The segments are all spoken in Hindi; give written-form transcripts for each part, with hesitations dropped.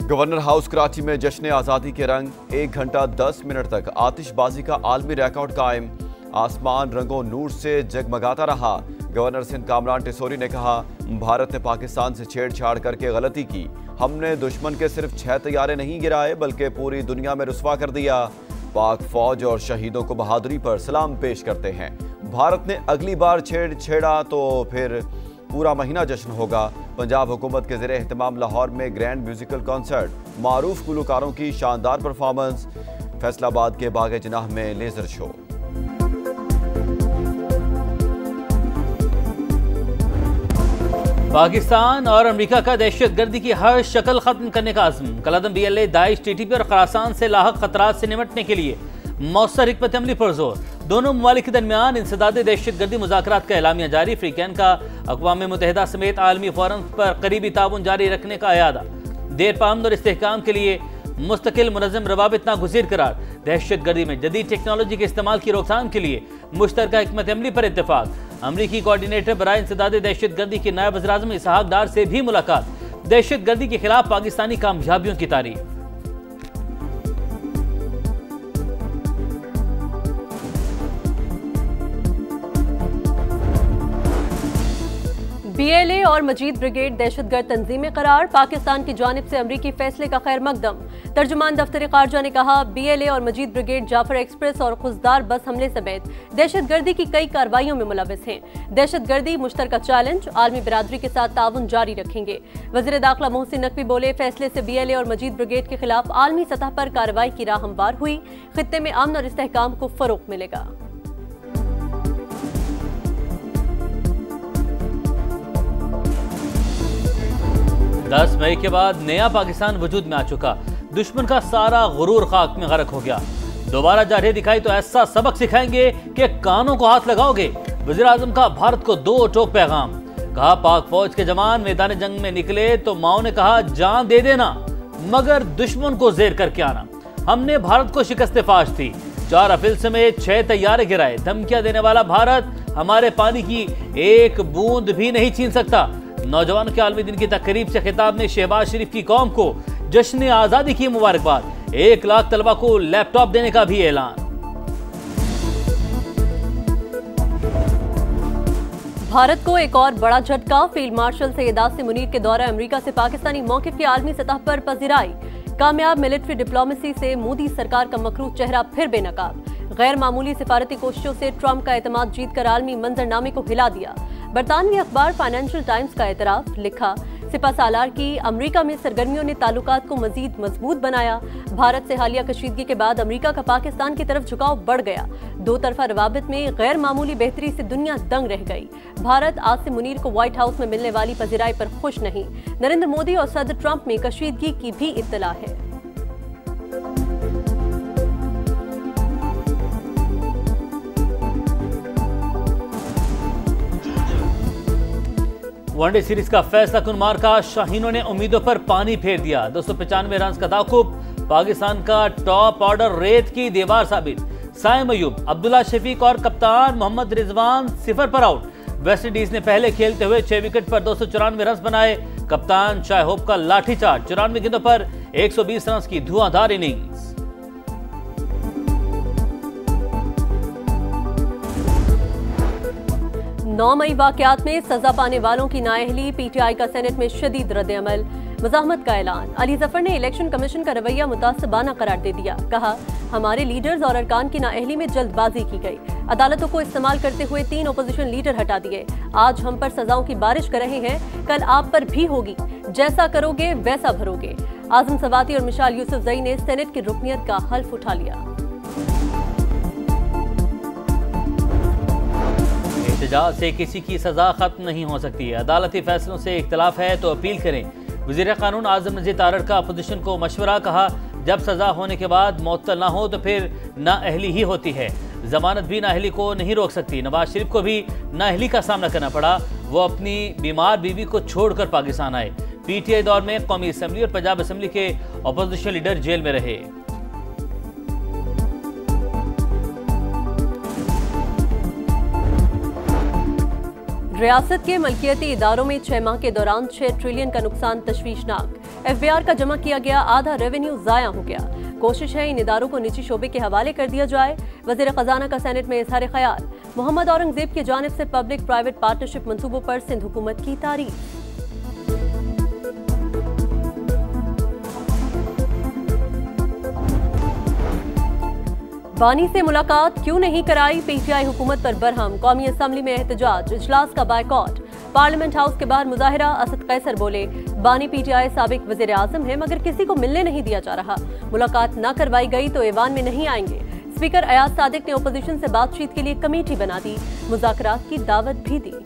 गवर्नर हाउस कराची में जश्न आज़ादी के रंग 1 घंटा 10 मिनट तक आतिशबाजी का आलमी रिकॉर्ड कायम। आसमान रंगों नूर से जगमगाता रहा। गवर्नर सिंध कामरान टिसोरी ने कहा, भारत ने पाकिस्तान से छेड़छाड़ करके गलती की। हमने दुश्मन के सिर्फ 6 तैयारे नहीं गिराए बल्कि पूरी दुनिया में रुस्वा कर दिया। पाक फौज और शहीदों को बहादुरी पर सलाम पेश करते हैं। भारत ने अगली बार छेड़ा तो फिर पूरा महीना जश्न होगा। पंजाब हुकूमत के ज़ेरे एहतमाम लाहौर में ग्रैंड म्यूजिकल कॉन्सर्ट, मारूफ गुलकारों की शानदार परफॉर्मेंस। फैसलाबाद के बाग जनाह में लेजर शो। पाकिस्तान और अमेरिका का दहशतगर्दी की हर शक्ल खत्म करने का अज़्म। कलअदम BLA, दाइश, TTP और खरासान से लाहक खतरात से निपटने के लिए मौसर हिकमत अमली पर जोर। दोनों ममालिक के दरमियान इंसदाद दहशतगर्दी मुज़ाकरात का एलामिया जारी। अफ्रीकैन का अक़वाम मुत्तहिदा समेत आलमी फोरम पर करीबी ताउन जारी रखने का अयादा। देर पामद और इस्तेहकाम के लिए मुस्तकिल मुनज़्ज़म रवाबित नागुज़ीर करार। दहशतगर्दी में जदीद टेक्नोलॉजी के इस्तेमाल की रोकथाम के लिए मुश्तरका हिकमत अमली पर इत्तेफाक। अमरीकी कोऑर्डिनेटर बराए इंसदाद दहशतगर्दी के नायब वज़ीर-ए-आज़म इसहाक डार से भी मुलाकात। दहशतगर्दी के खिलाफ पाकिस्तानी कामयाबियों की तारीफ। BLA और मजीद ब्रिगेड दहशतगर्द तंजीमें करार। पाकिस्तान की जानिब से अमरीकी फैसले का खैर मकदम। तर्जुमान दफ्तर खारजा ने कहा, BLA और मजीद ब्रिगेड जाफर एक्सप्रेस और खुजदार बस हमले समेत दहशतगर्दी की कई कार्रवाइयों में मुलविस हैं। दहशतगर्दी मुश्तरका चैलेंज, आलमी बिरादरी के साथ ताउन जारी रखेंगे। वज़ीर दाखिला मोहसिन नकवी बोले, फैसले से BLA और मजीद ब्रिगेड के खिलाफ आलमी सतह पर कार्रवाई की राह हमवार हुई। खित्ते में अमन और इस्तेहकाम को फरोग मिलेगा। 10 मई के बाद नया पाकिस्तान वजूद में आ चुका। दुश्मन का सारा गुरूर खाक में गरक हो गया। दोबारा जारहे दिखाई तो ऐसा सबक सिखाएंगे कि कानों को हाथ लगाओगे। वज़ीर आज़म का भारत को 2 टोक पैगाम। कहा, पाक फौज के जवान मैदान जंग में निकले तो माओ ने कहा, जान दे देना मगर दुश्मन को जेर करके आना। हमने भारत को शिकस्त फाश थी। 4 अफिल समेत 6 तैयारे गिराए। धमकियां देने वाला भारत हमारे पानी की एक बूंद भी नहीं छीन सकता। नौजवानों के आलमी दिन की तकरीब से खिताब में शहबाज शरीफ की कौम को जश्न आज़ादी की मुबारकबाद। 1 लाख तलबा को लैपटॉप देने का भी ऐलान। भारत को एक और बड़ा झटका। फील्ड मार्शल सैयद आसिम मुनीर के दौरा अमेरिका से पाकिस्तानी मौक़िफ़ की आलमी सतह पर पज़िराई। कामयाब मिलिट्री डिप्लोमेसी से मोदी सरकार का मकरूह चेहरा फिर बेनकाब। गैर मामूली सिफारती कोशिशों से ट्रंप का एतमाद जीत कर आलमी मंजरनामे को हिला दिया। बरतानवी अखबार फाइनेंशियल टाइम्स का एतराफ, लिखा, सिपा सालार की अमेरिका में सरगर्मियों ने ताल्लुकात को मजीद मजबूत बनाया। भारत से हालिया कशीदगी के बाद अमेरिका का पाकिस्तान की तरफ झुकाव बढ़ गया। 2 तरफा रवाबित में गैर मामूली बेहतरी से दुनिया दंग रह गई। भारत आसिम मुनीर को व्हाइट हाउस में मिलने वाली पज़िराई पर खुश नहीं। नरेंद्र मोदी और सदर ट्रंप में कशीदगी की भी इत्तला है। वनडे सीरीज का फैसला कुन मार्का। शाहीनों ने उम्मीदों पर पानी फेर दिया। 295 रन का ताकुब। पाकिस्तान का टॉप ऑर्डर रेत की दीवार साबित। साइम अयूब, अब्दुल्ला शफीक और कप्तान मोहम्मद रिजवान 0 पर आउट। वेस्टइंडीज ने पहले खेलते हुए 6 विकेट पर 294 रन बनाए। कप्तान शाह होप का लाठीचार्ज। 94 गेंदों पर 120 रन की धुआंधार इनिंग्स। 9 मई वाकयात में सजा पाने वालों की नाअहली। PTI का सेनेट में शदीद रद्द-ए-अमल। मज़ाहमत का ऐलान। अली ज़फ़र ने इलेक्शन कमीशन का रवैया मुतासिबाना करार दे दिया। कहा, हमारे लीडर्स और अरकान की नाअहली में जल्दबाजी की गई। अदालतों को इस्तेमाल करते हुए 3 अपोजिशन लीडर हटा दिए। आज हम पर सजाओं की बारिश कर रहे हैं, कल आप पर भी होगी। जैसा करोगे वैसा भरोगे। आज़म सवाती और मिशाल यूसुफजई ने सेनेट की रुकनियत का हल्फ उठा लिया। एहतजाज से किसी की सजा खत्म नहीं हो सकती। अदालती फैसलों से इख्तलाफ है तो अपील करें। वज़ीर कानून आज़म नज़ीर तारड़ का अपोजिशन को मशवरा। कहा, जब सजा होने के बाद मुअत्तल ना हो तो फिर नाअहली ही होती है। जमानत भी नाअहली को नहीं रोक सकती। नवाज शरीफ को भी नाअहली का सामना करना पड़ा। वो अपनी बीमार बीवी को छोड़कर पाकिस्तान आए। PTI दौर में कौमी असम्बली और पंजाब असम्बली के अपोजिशन लीडर जेल में रहे। रियासत के मलकियती इदारों में 6 माह के दौरान 6 ट्रिलियन का नुकसान तशवीशनाक। FBR का जमा किया गया आधा रेवेन्यू जाया हो गया। कोशिश है इन इदारों को निजी शोबे के हवाले कर दिया जाए। वजीर खजाना का सेनेट में इजहार ख्याल। मोहम्मद औरंगजेब की जानिब से पब्लिक प्राइवेट पार्टनरशिप मंसूबों पर सिंध हुकूमत की तारीफ। बानी से मुलाकात क्यों नहीं कराई, PTI हुकूमत पर बरहम। कौमी असम्बली में एहतजाज, इजलास का बायकॉट। पार्लियामेंट हाउस के बाहर मुजाहिरा। असद कैसर बोले, बानी PTI साबिक वजीर आजम है मगर किसी को मिलने नहीं दिया जा रहा। मुलाकात न करवाई गई तो ऐवान में नहीं आएंगे। स्पीकर अयाज सादिक ने अपोजिशन से बातचीत के लिए कमेटी बना दी, मुज़ाकरात की दावत भी दी।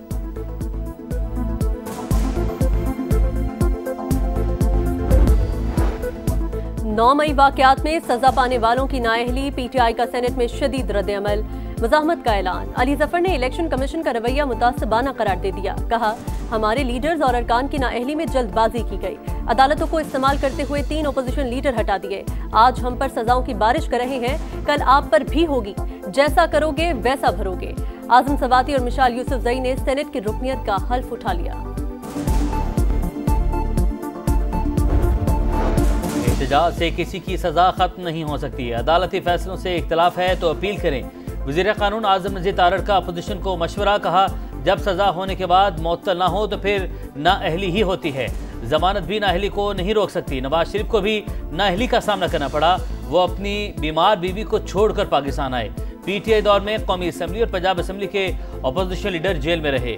9 मई वाकयात में सजा पाने वालों की नाअहली। PTI का सेनेट में शदीद रद्द-ए-अमल। मुज़ाहमत का ऐलान। अली जफर ने इलेक्शन कमीशन का रवैया मुतासबाना करार दे दिया। कहा, हमारे लीडर्स और अरकान की नाअहली में जल्दबाजी की गई। अदालतों को इस्तेमाल करते हुए 3 अपोजिशन लीडर हटा दिए। आज हम पर सजाओं की बारिश कर रहे हैं, कल आप पर भी होगी। जैसा करोगे वैसा भरोगे। आजम सवाती और मिशाल यूसुफजई ने सेनेट की रुकनियत का हल्फ उठा लिया। एहतजाज से किसी की सजा खत्म नहीं हो सकती है। अदालती फैसलों से इख्तलाफ है तो अपील करें। वज़ीर कानून आज़म नज़ीर तारड़ का अपोजिशन को मशवरा। कहा, जब सजा होने के बाद मुअत्तल ना हो तो फिर नाअहली ही होती है। जमानत भी नाअहली को नहीं रोक सकती। नवाज शरीफ को भी नाअहली का सामना करना पड़ा। वो अपनी बीमार बीवी को छोड़कर पाकिस्तान आए। PTI दौर में कौमी असम्बली और पंजाब असम्बली के अपोजिशन लीडर जेल में रहे।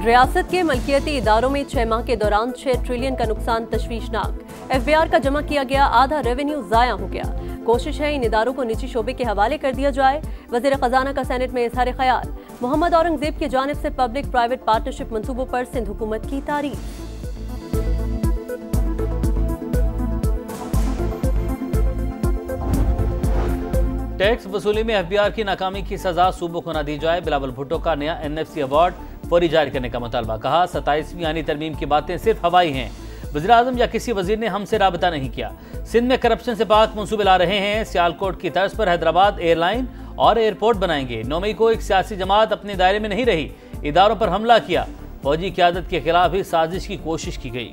रियासत के मलकियती इदारों में 6 माह के दौरान 6 ट्रिलियन का नुकसान तशवीशनाक। FBR का जमा किया गया आधा रेवेन्यू जाया हो गया। कोशिश है इन इदारों को निजी शोबे के हवाले कर दिया जाए। वजीर खजाना का सेनेट में इजहार ख्याल। मोहम्मद औरंगजेब की जानिब से पब्लिक प्राइवेट पार्टनरशिप मंसूबों पर सिंध हुकूमत की तारीफ। टैक्स वसूली में FBR की नाकामी की सजा सूबों को न दी जाए। बिलावल भुट्टो का नया NFC अवार्ड फौरी जारी करने का मुतालबा। कहा, 27वीं आनी तरमीम की बातें सिर्फ हवाई हैं। वज़ीर आज़म या किसी वजीर ने हमसे राबता नहीं किया। सिंध में करप्शन से पाक मंसूबे ला रहे हैं। सियालकोट की तर्ज पर हैदराबाद एयरलाइन और एयरपोर्ट बनाएंगे। 9 मई को एक सियासी जमात अपने दायरे में नहीं रही, इदारों पर हमला किया। फौजी क़यादत के खिलाफ ही साजिश की कोशिश की गई।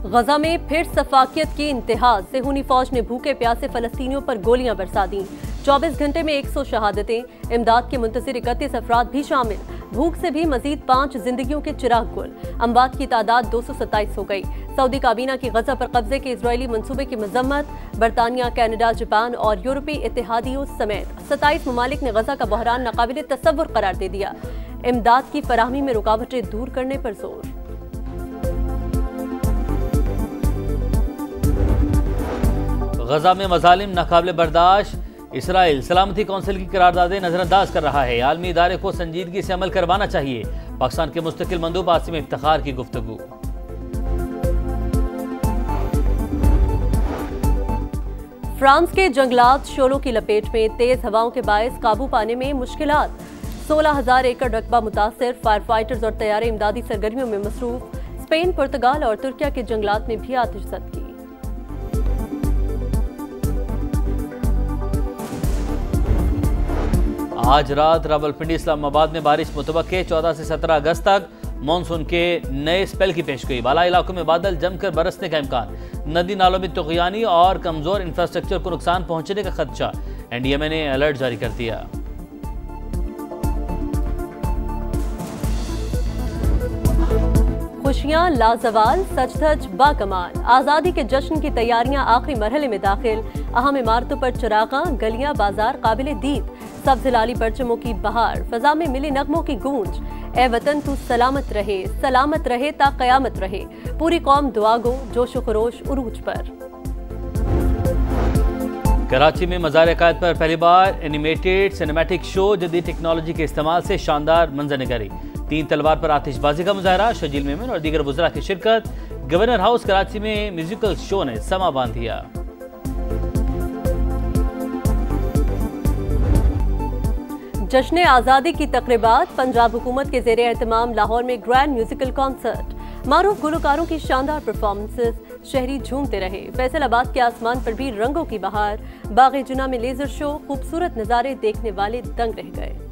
गजा में फिर सफाकियत की इंतहा। सेहूनी फौज ने भूखे प्यासे फलस्तीनियों पर गोलियां बरसा दी। 24 घंटे में 100 शहादतें। इमदाद के मुंतज़िर 31 अफराद भी शामिल। भूख से भी मजीद 5 जिंदगियों के चिराग गुल। अमवात की तादाद 227 हो गई। सऊदी काबीना की गजा पर कब्जे के इजरायली मंसूबे की मजम्मत। बरतानिया, कनाडा, जापान और यूरोपीय इत्तेहादियों समेत 27 ममालिक ने गजा का बहरान नाकाबिल तसव्वुर करार दे दिया। इमदाद की फराहमी में रुकावटें दूर करने पर जोर। गजा में मजालिम नाकाबिले बर्दाश्त। इसराइल सलामती कौंसिल की करारदादें नजरअंदाज कर रहा है। आलमी इदारे को संजीदगी से अमल करवाना चाहिए। पाकिस्तान के मुस्तकिल मंदूब आसिम इफ्तिखार की गुफ्तगू। फ्रांस के जंगलात शोलों की लपेट में। तेज हवाओं के बायस काबू पाने में मुश्किलात। 16,000 एकड़ रकबा मुतासिर। फायर फाइटर्स और तैयारे इमदादी सरगर्मियों में मसरूफ। स्पेन, पुर्तगाल और तुर्किया के जंगलात में भी आतिशज़द की। आज रात रावलपिंडी इस्लामाबाद में बारिश मुतवक्के। 14 से 17 अगस्त तक मानसून के नए स्पेल की पेशगोई। बाला इलाकों में बादल जमकर बरसने का इम्कान। नदी नालों में तुग़यानी और कमजोर इंफ्रास्ट्रक्चर को नुकसान पहुंचने का खदशा। NDMA ने अलर्ट जारी कर दिया। खुशियां लाजवाल, सच धज बाकमाल। आज़ादी के जश्न की तैयारियां आखिरी मरहले में दाखिल। अहम इमारतों पर चिरागा, गलियां बाजार काबिले दीद। सब्ज़ लाली परचमों की बहार। फजा में मिली नगमों की गूंज। ए वतन तू सलामत रहे ता क़यामत रहे। पूरी कौम दुआ गो, जोश खरोश उरूज पर। कराची में मज़ार अकायद पर पहली बार एनिमेटेड सिनेमैटिक शो। जदीद टेक्नोलॉजी के इस्तेमाल से शानदार मंजरनगारी। 3 तलवार पर आतिशबाजी का मुजाहरा। शजील मेमन और दीगर वज़रा की शिरकत। गवर्नर हाउस कराची में म्यूजिकल शो ने समा बांध दिया। जश्न आज़ादी की तकरीबात, पंजाब हुकूमत के ज़ेरे एहतमाम लाहौर में ग्रैंड म्यूजिकल कॉन्सर्ट, मारूफ गुलकारों की शानदार परफॉर्मेंसेस, शहरी झूमते रहे। फैसलाबाद के आसमान पर भी रंगों की बहार, बाग-ए-जुना में लेजर शो, खूबसूरत नज़ारे देखने वाले दंग रह गए।